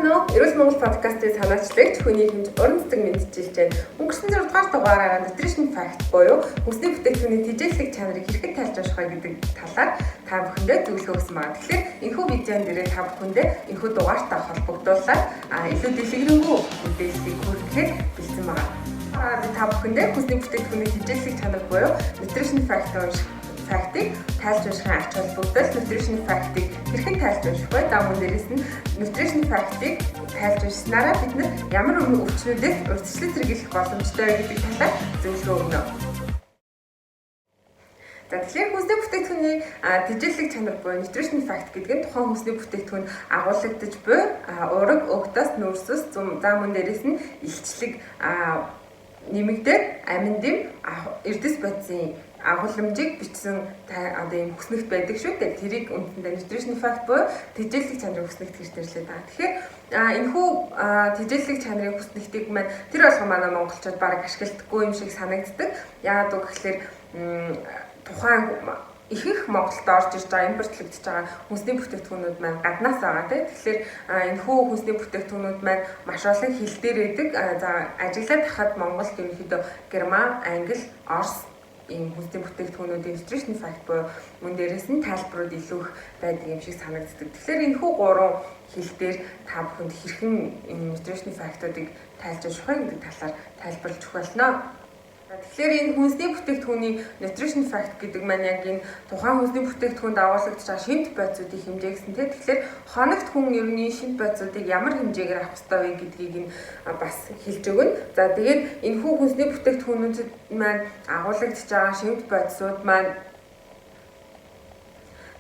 Сайн уу? Эрүүл Монгол подкастын санаачлагч хүний хэмж уран цэцэг мэдчилж байна. Өнгөрсөн 6 дугаар дугаараараа nutrition fact буюу хүнсний бүтээгдэхүүний тэжээллэг чанарыг хэрхэн тайлбарлах вэ гэдэг талаар та бүхэндээ зөвлөгөө өгсөн байна. Тэгэхээр энэхүү видеон дээр та бүхэндээ энэхүү дугаартай холбогдуулаад илүү дэлгэрэнгүй мэдээллийг хүргэхэд бэлдсэн байна. Та бүхэндээ хүнсний бүтээгдэхүүний тэжээллэг чанар буюу nutrition fact-ийг тайлбарлахын ач холбогдол nutrition fact-ийг хэрхэн тайлбарлах вэ? За мөн дээрээс нь nutrition fact-ийг тайлбарласнараа бид нар ямар өвчнүүдээс урьдчилан сэргийлэх боломжтой гэдэг талаар зөвлөгөө өгнө. За тэгэхээр хүнсний бүтээгдэхүүний тэжээллэг чанар буюу nutrition fact гэдэг нь тухайн хүнсний бүтээгдэхүүн агуулгадж буй ураг, өгдөөс, нүрсэс, за мөн дээрээс нь илчлэг нэмэгдээд амин дэм эрдэс бодисын агуулмжийг бичсэн одоо ийм хүснэгт байдаг шүү дээ. Тэрийг үндсэндээ nutrition fact буюу тэжээллэг чанарын хүснэгт гэж нэрлэдэг байна. Тэгэхээр энэхүү тэжээллэг чанарын хүснэгтийг маань тэр болгоо манай монголчууд бараг ашигладаггүй юм шиг санагддаг. Яагаад вэ гэхээр тухайн ихэнх Монголд орж ирж байгаа импортлогдож байгаа хүнсний бүтээгдэхүүнүүд маань гаднаас байгаа тийм. Тэгэхээр энэхүү хүнсний бүтээгдэхүүнүүд маань маш олон хил дээр байдаг. За ажиглаад хахад Монголд ерөнхийдөө герман, англи, орос ийм хүнсний бүтээгдэхүүнүүдийн nutrition fact буюу мөн дээрээс нь тайлбарууд илүү их байдаг юм шиг санагддаг. Тэгэхээр энэхүү гурван хил дээр та бүхэнд хэрхэн энэ nutrition fact-уудыг тайлбарлах вэ гэдэг талаар тайлбарлаж өгөх болно. Тэгэхээр энэ хүнсний бүтээгдэхүүний nutrition fact гэдэг маань яг энэ тухайн хүнсний бүтээгдэхүүнд агуулгадж байгаа шимт бодисуудын хэмжээ гэсэн тийм. Тэгэхээр хоногт хүн ерөнхий шимт бодисуудыг ямар хэмжээгээр авах ёстой вэ гэдгийг нь бас хэлж өгнө. За тэгээд энэ хүнсний бүтээгдэхүүнүүдэд маань агуулгадж байгаа шимт бодисууд маань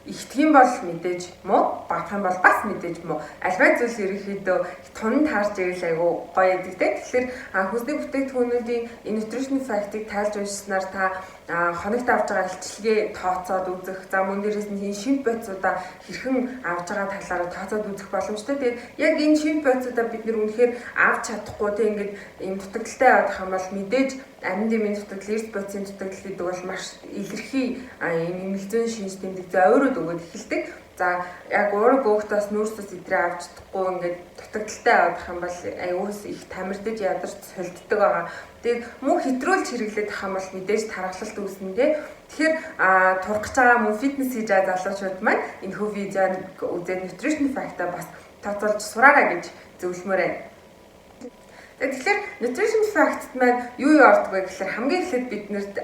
ихтгэн бол мэдээж муу, багах юм бол бас мэдээж муу. Альва зүйл ерөнхийдөө тун таарч ирэл айгу гоё гэдэг. Тэгэхээр хүнсний бүтээгдэхүүнүүдийн энэ nutrition fact-ыг тайлбарласнаар та хоногт авж байгаа илчилгээ тооцоод үзэх, за мөн дээрээс нь шимт бодисуудаа хэрхэн авж байгаа талаараа тооцоод үзэх боломжтой. Тэгээд яг энэ шимт бодисуудаа бид нэр үнэхээр авч чадахгүй тийм ингээд ийм дутагдaltaй явах юм бол мэдээж амин дэмийн дутагдал, эрс бодисын дутагдал гэдэг бол маш илэрхий ийм эмгэлзэн шинж тэмдэг зовиорууд өгөөд эхэлдэг. За яг уураг өөхтөөс нүрсэс идрээ авч чадахгүй ингээд дутагдaltaй явах юм бол аюус их тамирдаж ядарч солиддаг байгаа. Тэгээд мөн хэтрүүлж хэрэглээд ах юм бол мэдээж тархалт үүснэндээ. Тэгэхээр турах гэж байгаа мөн фитнес хийж байгаа залуучууд маань энэ хөө видеог үзээд nutrition fact-а бас тооцоолж сураарай гэж зөвлөмөр байна. Тэгэхээр nutrition fact маань юу яардаг вэ гэхээр хамгийн эхлээд биднэрт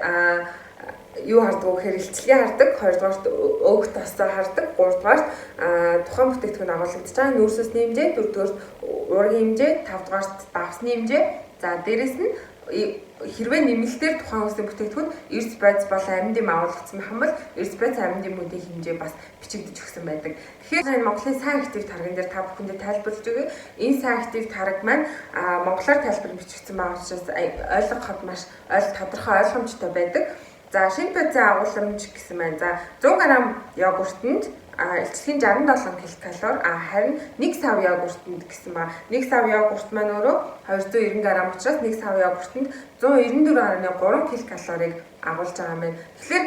юу хардаг вэ гэхээр илчлэгээ хардаг, хоёрдугаарт өөх тосоо хардаг, гуравдугаарт тухайн бүтээгдэхүүн агуулгадж байгаа нүрсэс нэмжээ, дөрөвдүгээрт уургийн хэмжээ, тавдугаарт давсны хэмжээ. За дээрэс нь хэрвээ нэмэлтээр тухайн хүнсний бүтээгдэхүүн эрс бодис болон амин дэм агуулгдсан байх юм бол эрс бодис амин дэмүүдийн хэмжээ бас бичигдэж өгсөн байдаг. Тэгэхээр энэ Монголын сайн актив тарган дээр та бүхэндээ тайлбарлаж өгье. Энэ сайн актив тараг маань монголоор тайлбар бичигдсэн байгаа учраас ойлгоход маш тодорхой ойлгомжтой байдаг. За шинэ бодисын агуулмж гэсэн маань за 100 г йогуртанд илчлэгийн 67 ккал харин 1 сав йогуртанд гэсэн ба 1 сав йогурт маань өөрөө 290 г учраас 1 сав йогуртанд 194.3 ккалорийг агуулж байгаа юм байна. Тэгэхээр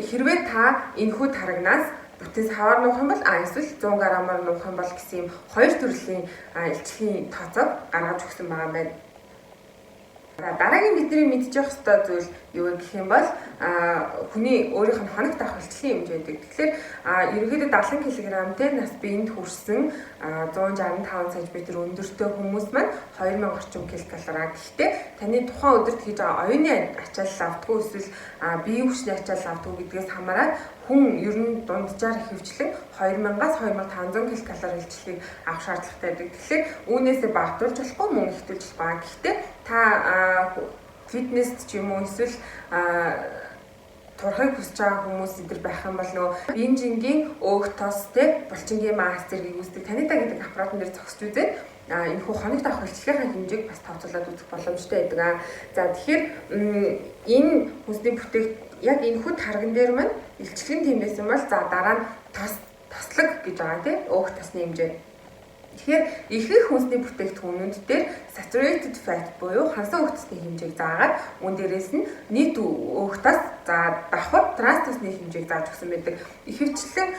хэрвээ та энэхүү тарагнаас бүтэн саваар нуух юм бол эсвэл 100 г-аар нуух юм бол гэсэн юм хоёр төрлийн илчлэгийн тооцоог гаргаж өгсөн байгаа юм байна. Дараагийн бидний мэдчих ёстой зүйл юу гэх юм бол хүний өөрийнх нь хоногт авах илчлэгийн хэмжээ байдаг. Тэгэхээр ерөнхийдөө 70 кг дээр нас биед хүрсэн 165 см өндөртэй хүмүүс маань 2000 орчим ккал. Гэхдээ таны тухайн өдөрт хийж байгаа оюуны ачаалал автгүй эсвэл биеийн хүчний ачаалал автгүй гэдгээс хамаарат хүн ер нь дунджаар ихэвчлэн 2000-аас 2500 ккал илчлэгийг авах шаардлагатай байдаг. Тэгэхээр үүнээсээ багтуулж болохгүй мөн ихтүүлж байгаа. Гэхдээ та фитнест ч юм уу эсвэл турхыг хүсэж байгаа хүмүүс идэр байх юм бол нөгөө бинжингийн өөх тос те булчингийн масс зэргийг үүсдэг танита гэдэг аппаратын дээр зогсож үзээд энэ хүү хоногт авах илчлэгийн хэмжээг бас тооцоолоод үзэх боломжтой байдаг. За тэгэхээр энэ хүнсний яг энэ хүү тарган дээр маань илчлэгийн тэмдээсэн бол за дараа нь таслаг гэж байгаа тийм өөх тосны хэмжээ. Тэгэхээр ихэнх хүнсний бүтээгдэхүүнүүд дээр saturated fat буюу хансан өөх тосны хэмжээг заагаад үүн дээрээс нь нийт өөх тос За давхар транс тосны хэмжээг зааж өгсөн байдаг. Ихэвчлэн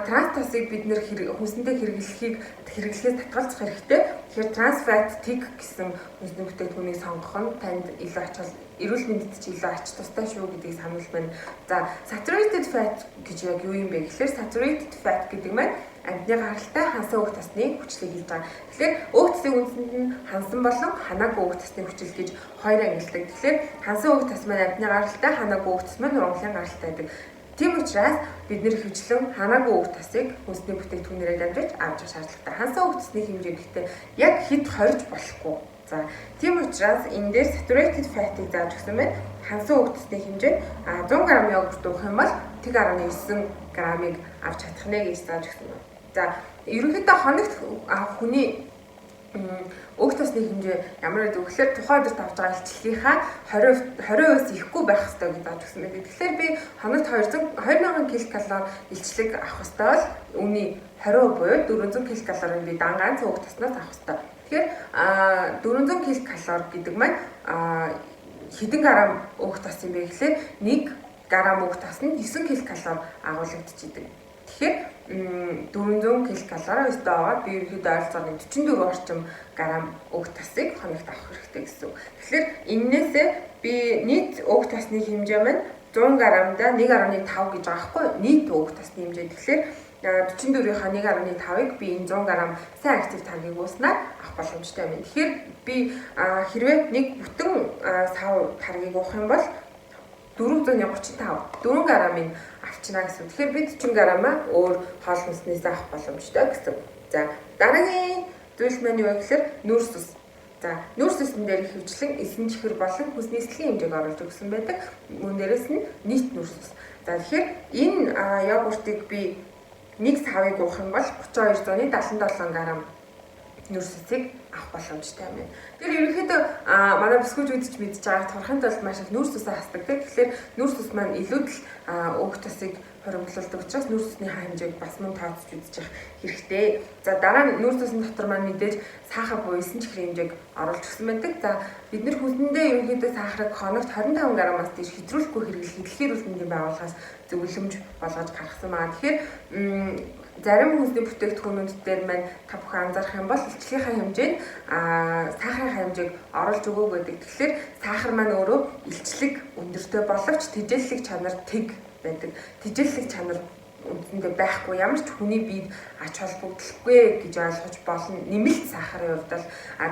транс тосыг бид нэр хүнсэндээ хэрэглэхээс татгалзах хэрэгтэй. Тэгэхээр trans fat TIG гэсэн хүнсний бүтээгдэхүүнийг сонгох нь танд илүү ач эрүүл мэндэд ч илүү ач тустай шүү гэдгийг сануул байна. За saturated fat гэж яг юу юм бэ гэхээр saturated fat гэдэг маань амьтны гаралтай хансан өөх тосны хүчлийг хэлж байгаа. Тэгэхээр өөх тосны үндсэнд нь хансан болон ханаагүй өөх тосны хүчил гэж хоёр ангилдаг. Тэгэхээр хансан өөх тос маань амьтны гаралтай, ханаагүй өөх тос маань ургамлын гаралтай байдаг. Тийм учраас бид нэр хөвчлэн ханаагүй өөх тосыг хүнсний бүтээгдэхүүнээрээ дамжуулж авч явах шаардлагатай. Хансан өөх тосны хэмжээ гэхдээ яг хэд хорж болохгүй. За тийм учраас энэ дээр saturated fat-ийг зааж өгсөн байна. Хансан өөх тосны хэмжээ 100 г йогурт уух юм бол 1.9 грамыг авч чадах нэ гэж зааж өгсөн байна. За ерөнхийдөө хоногт хүний өөх тосны хэмжээ ямар гэдэг вэ гэхээр тухайн өдөрт авч байгаа илчлэлийнхаа 20% ихгүй байх хэрэгтэй гэж зааж өгсөн байдаг. Тэгэхээр би хоногт 2000 ккал илчлэг авах хэрэгтэй бол үүний 20% буюу 400 ккал би дангаан өөх тосноос авах хэрэгтэй. Тэгэхээр 400 ккал гэдэг маань хэдэн грамм өөх тос юм бэ гэхээр 1 грамм өөх тос нь 9 ккал агуулгадчихийдэг. Тэгэхээр 400 ккал өстэй байгаа би ерөнхийдөө ойролцоогоор 44 орчим грамм өөх тосыг хоногт авах хэрэгтэй гэсэн. Тэгэхээр эннээсээ би нийт өөх тосны хэмжээ маань 100 граммда 1.5 гэж байгаа байхгүй нийт өөх тосны хэмжээ. Тэгэхээр 44-ийнхаа 1.5-ыг би энэ 100 грамм сайн актив таргийг ууснаар авах боломжтой байна. Тэгэхээр би хэрвээ нэг бүтэн сав таргийг уух юм бол 435 4 граммыг авчна гэсэн. Тэгэхээр би 40 граммаа өөр хоол хүнснээс авах боломжтой гэсэн. За дараагийн зүйл маань юу вэ гэхээр нүүрс ус. За нүүрс усн дээр хөвчлэн эсэн чихэр болон хүнсний эслийн хэмжээг оруулж өгсөн байдаг. Мөн дээрээс нь нийт нүүрс ус. За тэгэхээр энэ йогуртыг би нэг савыг уух юм бол 3277 грамм нүүрс усыг авах боломжтой байна. Тэр ерөнхийдөө манай бискүүжүүд ч мэдж байгаа турханд бол маш их нүүрс усаа хасдаг. Тэгэхээр нүүрс ус маань илүү л өөх тосыг хоримтлуулдаг учраас нүүрс усны хэмжээг бас мөн тооцож үзчих хэрэгтэй. За дараа нь нүүрс усны дотор маань мэдээж сахар буюу эсэн чихрийн хэмжээг оруулж өгсөн байдаг. За бид нэр хүнсэндээ ерөнхийдөө сахарыг хоногт 25 граммаас дээш хэтрүүлэхгүй хэрэглэх дэлхийн эрүүл мэндийн байгууллагаас зөвлөмж болгож гаргасан байна. Тэгэхээр зарим хүнсний бүтээгдэхүүнүүд дээр маань та бүхэн анзаарах юм бол илчлэлийн хэмжээ нь сахарын хэмжээг оруулж өгөөг байдаг. Тэгэхээр сахар маань өөрөө илчлэг өндөртэй боловч тэжээллэг чанар тэг байдаг. Тэжээллэг чанар үндсэндээ байхгүй ямар ч хүний биед ач холбогдолгүй гэж ойлгож болно. Нэмэлт сахарын хувьд бол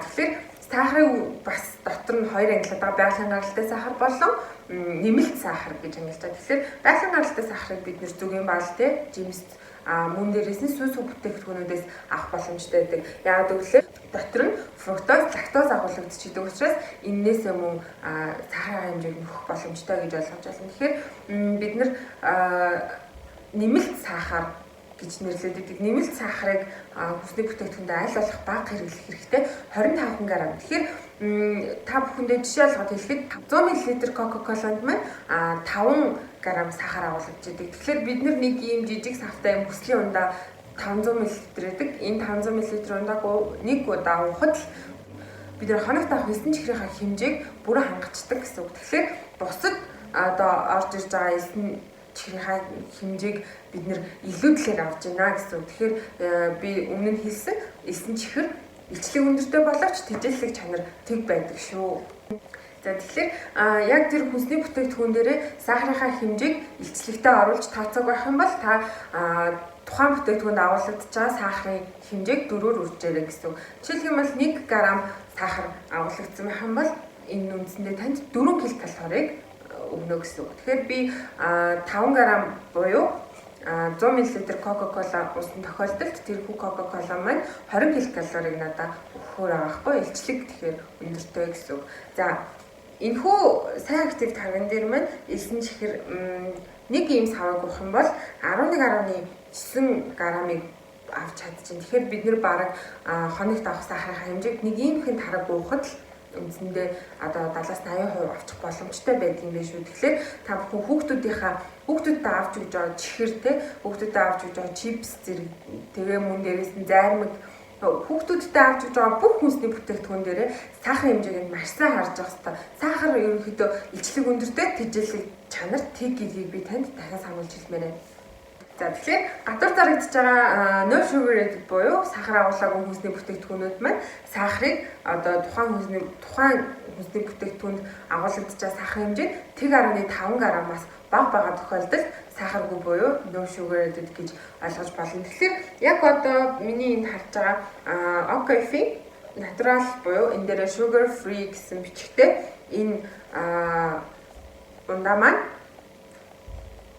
тэгэхээр сахарын бас дотор нь хоёр ангилаад байгаа байгалийн гаралтай сахар болон нэмэлт сахар гэж ангилж байгаа. Тэгэхээр байгалийн гаралтай сахарыг бид нэр зүгийн баал те жимс мөн дээрээс нь сүнс бүтээгдэхүүнүүдээс авах боломжтой байдаг. Яг гэвэл дотор нь фруктоз, лактоз агуулгадчихдаг учраас эннээс мөн сахарын хэмжээг нөхөх боломжтой гэж ойлгож байна. Тэгэхээр бид нар нэмэлт сахар гэж нэрлэдэг. Нэмэлт сахарыг хүнсний бүтээгдэхүүнд аль болох бага хэрэглэх хэрэгтэй. 25 грамм. Тэгэхээр та бүхэндээ жишээ олгоод хэлэхэд 500 мл Coca-Cola-нд маань 5 грамм сахар агуулгадчихдаг. Тэгэхээр бид нэг ийм жижиг савтай юм хүслийн ундаа 500 мл гэдэг. Энэ 500 мл ундааг нэг удаа уухад л бид хоногт авах эсэн чихрийнхаа хэмжээг бүрэн хангацдаг гэсэн үг. Тэгэхээр бусад одоо орж ирж байгаа эсэн чихрийнхаа хэмжээг бид илүүдлээр авч байна гэсэн үг. Тэгэхээр би өмнө нь хэлсэн эсэн чихэр илчлэг өндөртэй боловч тэжээллэг чанар тэг байдаг шүү. За тэгэхээр яг тэр хүнсний бүтээгдэхүүн дээрээ сахарынхаа хэмжээг илчлэгтээ оруулж тооцоог байх юм бол та тухайн бүтээгдэхүүнд агуулгадж байгаа сахарын хэмжээг 4-өөр үржээрэй гэсэн үг. Жишээлх юм бол 1 грамм сахар агуулгадсан байх юм бол энэ үндсэндээ танд 4 ккалорийг өгнө гэсэн үг. Тэгэхээр би 5 грамм буюу 100 мл Coca-Cola уусан тохиолдолд тэр Coca-Cola маань 20 ккалорийг надад өгөхөөр байгаа хгүй илчлэг тэгэхээр өндөртэй гэсэн үг. За энэхүү сайн актив тарган дээр маань элсэн чихэр нэг ийм савыг уух юм бол 11.9 грамыг авч чадчихна. Тэгэхээр бид нэр бараг хоногт авах сахарын хэмжээг нэг иймхэн тараг уухад л үндсэндээ одоо 70-80% авчих боломжтой байдаг юм биш үү. Тэгэхээр та бүхэн хүүхдүүдэд авч өгж байгаа чихэр те хүүхдүүдэд авч өгж байгаа чипс зэрэг тэгээ мөн дээрээс нь зайрмаг хүүхдүүдтэй авч өгч байгаа бүх хүнсний бүтээгдэхүүн дээр сахарын хэмжээг маш сайн харж авах хэрэгтэй. Сахар ерөнхийдөө илчлэг өндөртэй тэжээлэг чанар тэг гэдгийг би танд дахин сануулж хэлмээр байна. За тэгэхээр гадуур зарагдж байгаа no sugar added буюу сахар агуулгаагүй хүнсний бүтээгдэхүүнүүд маань сахарыг одоо тухайн хүнсний бүтээгдэхүүнд агуулгадж байгаа сахарын хэмжээ тэг 1.5 граммаас бага байгаа тохиолдолд сахаргүй буюу no sugar added гэж ойлгож болно. Тэгэхээр яг одоо миний энд харж байгаа Ocofi natural буюу энэ дээр sugar free гэсэн бичгтээ энэ ундаа маань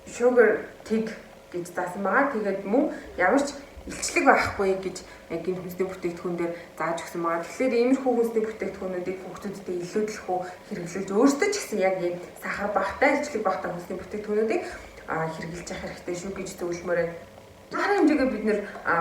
sugar тэг гэж заасан байгаа. Тэгээд мөн ямар ч илчлэг байхгүй гэж яг энэ хүнсний бүтээгдэхүүн дээр зааж өгсөн байгаа. Тэгэхээр иймэрхүү хүнсний бүтээгдэхүүнүүдийг хүүхдүүдэд илүүдэлэх үү хэрэглэж өөрсдөө ч гэсэн яг ийм сахар багтай, илчлэг багтай хүнсний бүтээгдэхүүнүүдийг хэрэглэж явах хэрэгтэй шүү гэж зөвлөмөр байна. Сахарын хэмжээгээ бид нэр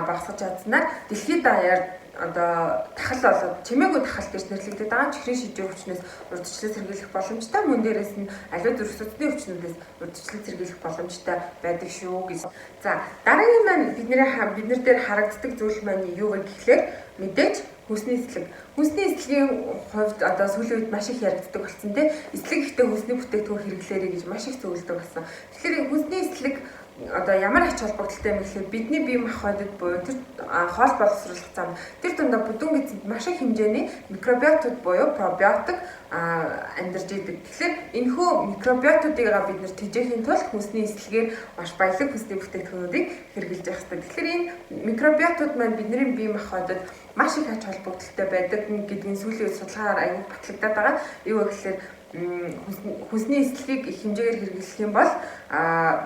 багасгаж чадсанаар дэлхийд даяар одоо тахал болоод чимээгүй тахал гэж нэрлэгдээд байгаа чихрийн шижээ өвчнөөс урдчлал сэргийлэх боломжтой, мөн дээрээс нь аливаа зүрх судасны өвчнүүдээс урдчлал сэргийлэх боломжтой байдаг шүү гэж. За дараагийн маань бид нар дээр харагддаг зүйл маань юу вэ гэхлээр мэдээж хүнсний эслэг. Хүнсний эслэгийн хувьд одоо сүүлийн үед маш их яригддаг болсон тийм эслэг ихтэй хүнсний бүтээгдэхүүн хэрэглээрэй гэж маш их зөвлөдөг болсон. Тэгэхээр хүнсний эслэг одоо ямар ач холбогдолтой юм гэхээр бидний бие махбодод буюу тэр хоол боловсруулах зам тэр дундаа бүдүүн эзэнд маш их хэмжээний микробиотууд буюу пробиотик амьдарч идэг. Тэгэхээр энэхүү микробиотуудыг бид нэр тэжээхийн тулд хүнсний эслэгээр маш баялаг хүнсний бүтээгдэхүүнүүдийг хэрэглэж явах хэрэгтэй. Тэгэхээр энэ микробиотууд маань бидний бие махбодод маш их ач холбогдолтой байдаг гэдгийг сүүлийн үед судалгаагаар аягүй батлагдаад байгаа. Юу вэ гэхээр хүнсний эслэгийг их хэмжээгээр хэрэглэх юм бол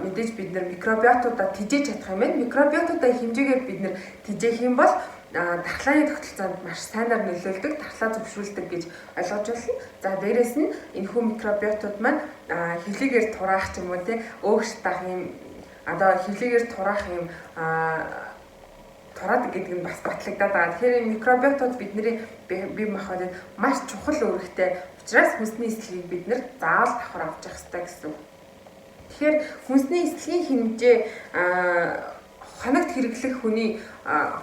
мэдээж бид нар микробиотуудаа тэжээж чадах юм байна. Микробиотуудаа их хэмжээгээр бид нар тэжээх юм бол дархлааны тогтолцоонд маш сайнаар нөлөөлдөг, дархлаа зөвшөөрүүлдэг гэж ойлгож байна. За дээрэс нь энэхүү микробиотууд маань хөвлөгээр тураах ч юм уу те өөгш дах юм одоо хөвлөгээр тураах юм тураад гэдэг нь бас батлагдаад байгаа. Тэгэхээр микробиотууд бидний бие махбодод маш чухал үүрэгтэй учраас хүнсний эслэгийг бид нэр заавал давхар авч явах хэрэгтэй гэсэн. Тэгэхээр хүнсний эслэгийн хэмжээ хоногт хэрэглэх хүний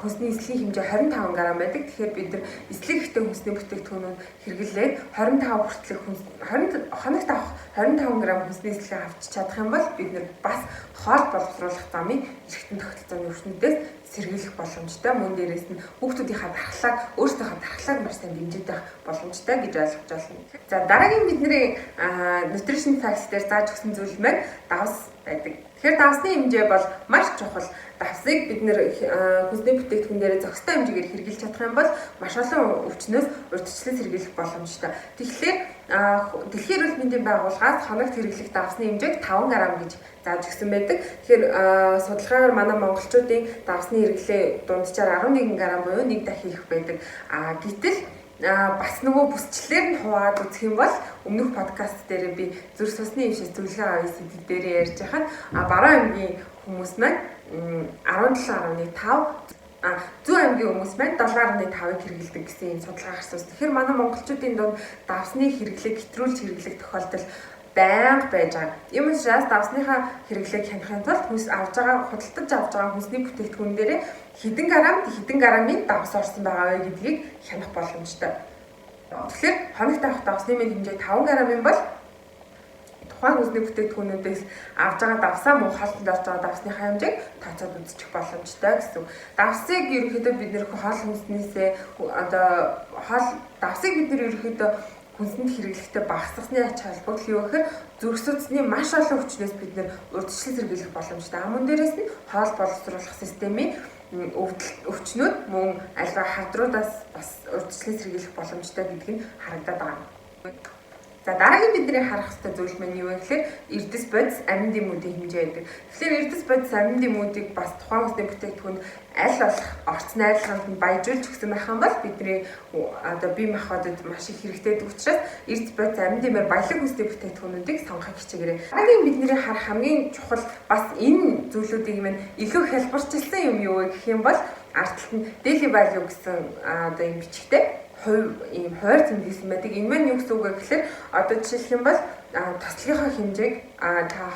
хүнсний эслэгийн хэмжээ 25 г байдаг. Тэгэхээр бид нар эслэг ихтэй хүнсний бүтээгдэхүүнүүд хэрэглээд 25 хүртэлх хоногт авах 25 г хүнсний эслэгийг авч чадах юм бол бид нар бас хоол боловсруулах замыг эргэтэн тогтолцооны өвчнүүдээс сэргийлэх боломжтой. Мөн дээрээс нь хүүхдүүдийнхээ дархлааг өөрсдийнхөө дархлааг маш сайн дэмжиж байх боломжтой гэж ойлгож байна. За дараагийн бидний nutrition facts дээр зааж өгсөн зүйл маань давс байдаг. Тэгэхээр давсны хэмжээ бол маш чухал. Давсыг бид нэр хүнсний бүтээгдэхүүн дээр зохистой хэмжээгээр хэрэглэж чадах юм бол маш олон өвчнөөс урьдчилан сэргийлэх боломжтой. Тэгэхээр Дэлхийн эрүүл мэндийн байгууллагаас хоногт хэрэглэх давсны хэмжээг 5 г гэж зааж өгсөн байдаг. Тэгэхээр судалгаагаар манай монголчуудын давсны хэрэглээ дунджаар 11 г буюу 1 дахин их байдаг. Гэтэл бас нөгөө бүсчлэлээр нь хуваад үзэх юм бол өмнөх подкаст дээр би зүрх судасны хэмжээ зөвлөгөө авъя сэдв дээр ярьж байхад Баруун аймгийн хүмүүс маань 17.5 Зүүн аймгийн хүмүүс маань 7.5-ыг хэрэглэдэг гэсэн юм судалгаа гарсан. Тэгэхээр манай монголчуудын дунд давсны хэрэглээг хэтрүүлж хэрэглэх тохиолдол байнга байж байгаа. Ийм учраас давсныхаа хэрэглээг хянахын тулд худалдаж авч байгаа хүнсний бүтээгдэхүүн дээр хэдэн граммын давс орсон байгаа вэ гэдгийг хянах боломжтой. Тэгэхээр хоногт авах давсны хэмжээ 5 г юм бол тухайн хүнсний бүтээгдэхүүнүүдээс авж байгаа давсаа мөн хоолтонд орж байгаа давсныхаа хэмжээг тооцоод үзчих боломжтой гэсэн. Давсыг ерөнхийдөө бид нэр хоол хүнснээсээ давсыг бид нэр ерөнхийдөө хүнсэнд хэрэглэхдээ багасгасны ач холбогдол юу гэхээр зүрх судасны маш олон өвчнөөс бид нэр урьдчилан сэргийлэх боломжтой. Мөн дээрээс нь хоол боловсруулах системийн өвчнүүд мөн альва хавдруудаас бас урьдчилан сэргийлэх боломжтой гэдг нь харагдаад байгаа. За дараагийн бидний харах хэрэгтэй зүйл маань юу вэ гэхээр эрдэс бодис амин дэмүүдийн хэмжээ байдаг. Тэгэхээр эрдэс бодис амин дэмүүдийг бас тухайн хүнсний бүтээгдэхүүнд аль болох орц найрлаганд нь баяжуулж өгсөн байх юм бол бидний бие махбодод маш их хэрэгтэй учраас эрдэс бодис амин дэмээр баялаг хүнсний бүтээгдэхүүнүүдийг сонгохыг хичээгээрэй. Дараагийн бидний харах хамгийн чухал бас энэ зүйлүүдийг маань илүү хэлбэрчилсэн юм юу вэ гэх юм бол ард талд нь daily value гэсэн ийм бичгтэй ийм хойр зэмлэгсэн байдаг. Энэ маань юу гэсэн үг вэ гэхээр одоо жишээлх юм бол тослогынхоо хэмжээг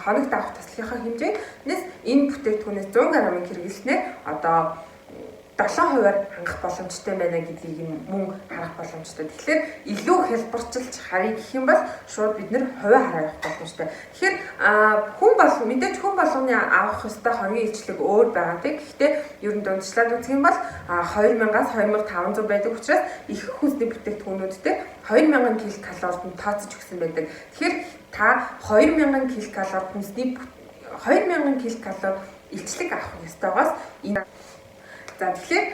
хоногт авах тослогынхоо хэмжээгнээс энэ бүтээгдэхүүнээс 100 г-ыг хэрэглэснээр одоо 7%-аар хангах боломжтой байна гэдгийг мөн харах боломжтой. Тэгэхээр илүү хэлбэрчилж харъя гэх юм бол шууд бид нэр хувиа хараа явах боломжтой. Тэгэхээр хүн болгон мэдээж хүн болгоны авах ёстой хогийн илчлэг өөр байгаа тийм. Гэхдээ ер нь дундчлаад үзэх юм бол 2000-аас 2500 байдаг учраас их хүнсний бүтээгдэхүүнүүд дээр 2000 ккал нь тооцож өгсөн байдаг. Тэгэхээр та 2000 ккал хүнсний 2000 ккал илчлэг авах ёстойгоос энэ. За тэгэхээр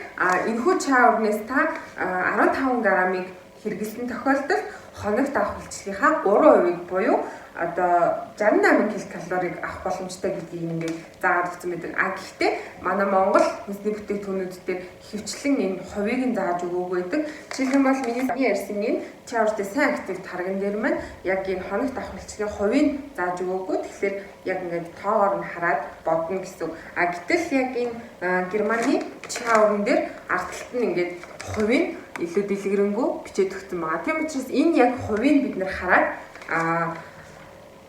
энэхүү чаа урнаас та 15 грамыг хэрэглэсэн тохиолдолд хоногт авах илчлэгийнхаа 3%-ийг буюу одоо 68 ккалорийг авах боломжтой гэдгийг ингээд заагаад өгсөн байдаг. Гэхдээ манай Монгол хүнсний бүтээгдэхүүнүүд дээр хөвчлэн энэ хувийг нь зааж өгөөгүй байдаг. Жишээлбэл бол миний ярьсан энэ чауртай сайн актив тарган дээр маань яг энэ хоногт авах илчлэгийн хувийг зааж өгөөгүй. Тэгэхээр яг ингээд тоогоор нь хараад бодно гэсэн. Гэтэл яг энэ Германы чаурн дээр ардталт нь ингээд хувийг илүү дэлгэрэнгүй бичээд өгсөн байгаа. Тийм учраас энэ яг хувийг бид нэр хараад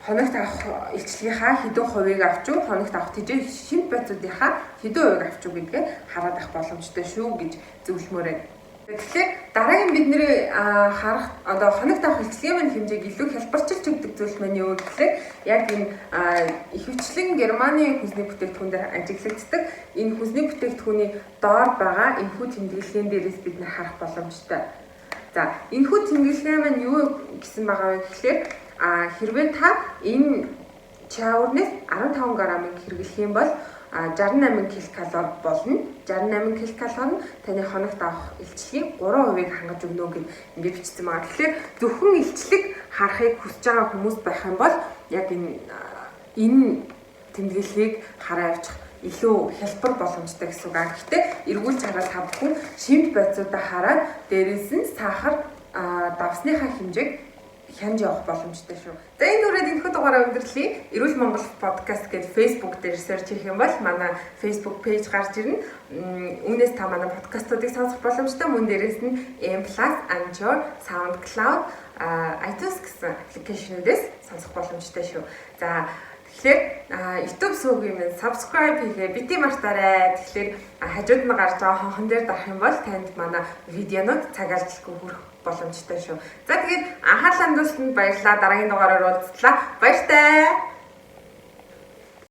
хоногт авах илчлэгийнхаа хэдэн хувийг авч уу, хоногт авах тэжээ шинэ байцуудынхаа хэдэн хувийг авч уу гэдгээ хараад авах боломжтой шүү гэж зөвлөмөрөө. Тэгэхээр дараагийн бидний харах одоо хоногт авах илчлэгийн маань хэмжээг илүү хялбарчилж өгдөг зүйл маань юу гэхээр яг энэ ихэвчлэн Германы хүнсний бүтээгдэхүүн дээр ажиглагддаг энэ хүнсний бүтээгдэхүүний доор байгаа энэхүү тэмдэглэлийн дээрээс бид нэ харах боломжтой. За энэхүү тэмдэглэл маань юу гэсэн байгаа вэ гэхээр хэрвээ та энэ чаурнаас 15 грамыг хэрэглэх юм бол 68 ккал болно. 68 ккал нь таны хоногт авах илчлэгийн 3%-ийг хангаж өгнө гэж ингээд бичсэн байгаа. Тэгэхээр зөвхөн илчлэг харахыг хүсэж байгаа хүмүүс байх юм бол яг энэ тэмдэглэлийг хараа явчих илүү хялбар боломжтой гэсэн үг. Гэхдээ эргүүлж хараад та бүхэн шимт байцуудаа хараад дээрээс нь сахар давсныхаа хэмжээг хянж явах боломжтой шүү. За энэ үрээд энэхүү дугаараа өндөрлөе. Эрүүл Монгол подкаст гэдэг Facebook дээр search хийх юм бол манай Facebook page гарч ирнэ. Үүнээс та манай подкастуудыг сонсох боломжтой. Мөн дээрээс нь M+, Anchor, SoundCloud, iTunes гэсэн аппликейшнүүдээс сонсох боломжтой шүү. За тэгэхээр YouTube сувгийн минь subscribe хийгээ бити мартаарай. Тэгэхээр хажууд нь гарч байгаа хонхон дээр дарах юм бол танд манай видеонууд цагаалжлгүй хүрэх боломжтой шүү. За тэгээд анхаарлаа хандуулсанд баярлалаа. Дараагийн дугаараар уулзлаа. Баяртай.